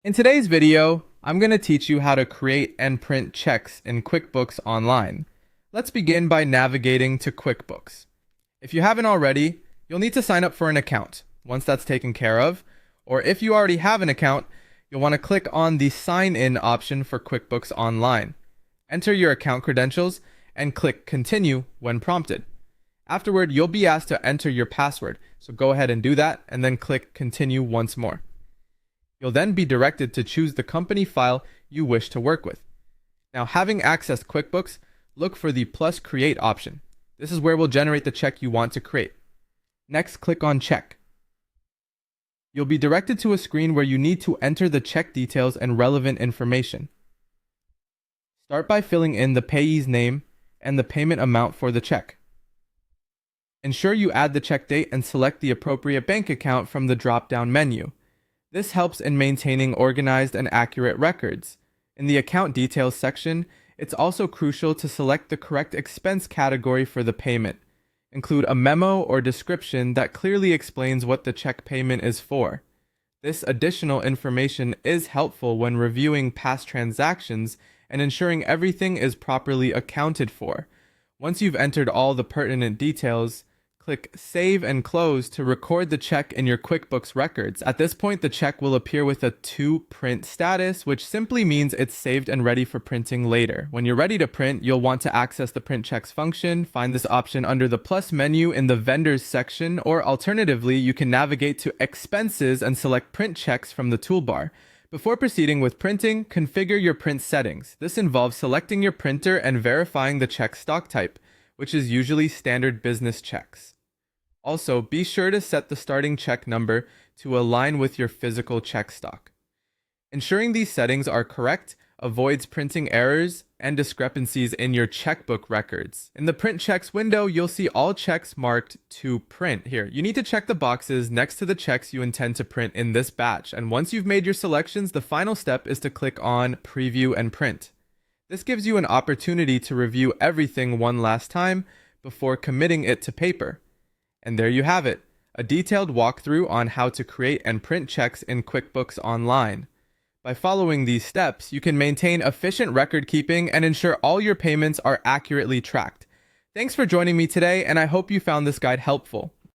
In today's video, I'm going to teach you how to create and print checks in QuickBooks Online. Let's begin by navigating to QuickBooks. If you haven't already, you'll need to sign up for an account. Once that's taken care of, or if you already have an account, you'll want to click on the Sign In option for QuickBooks Online. Enter your account credentials and click Continue when prompted. Afterward, you'll be asked to enter your password, so go ahead and do that and then click Continue once more. You'll then be directed to choose the company file you wish to work with. Now, having accessed QuickBooks, look for the Plus Create option. This is where we'll generate the check you want to create. Next, click on Check. You'll be directed to a screen where you need to enter the check details and relevant information. Start by filling in the payee's name and the payment amount for the check. Ensure you add the check date and select the appropriate bank account from the drop-down menu. This helps in maintaining organized and accurate records. In the account details section, it's also crucial to select the correct expense category for the payment. Include a memo or description that clearly explains what the check payment is for. This additional information is helpful when reviewing past transactions and ensuring everything is properly accounted for. Once you've entered all the pertinent details, click Save and Close to record the check in your QuickBooks records. At this point, the check will appear with a To Print status, which simply means it's saved and ready for printing later. When you're ready to print, you'll want to access the Print Checks function. Find this option under the Plus menu in the Vendors section, or alternatively, you can navigate to Expenses and select Print Checks from the toolbar. Before proceeding with printing, configure your print settings. This involves selecting your printer and verifying the check stock type, which is usually standard business checks. Also, be sure to set the starting check number to align with your physical check stock. Ensuring these settings are correct avoids printing errors and discrepancies in your checkbook records. In the Print Checks window, you'll see all checks marked to print. Here, you need to check the boxes next to the checks you intend to print in this batch, and once you've made your selections, the final step is to click on Preview and Print. This gives you an opportunity to review everything one last time before committing it to paper. And there you have it, a detailed walkthrough on how to create and print checks in QuickBooks Online. By following these steps, you can maintain efficient record keeping and ensure all your payments are accurately tracked. Thanks for joining me today, and I hope you found this guide helpful.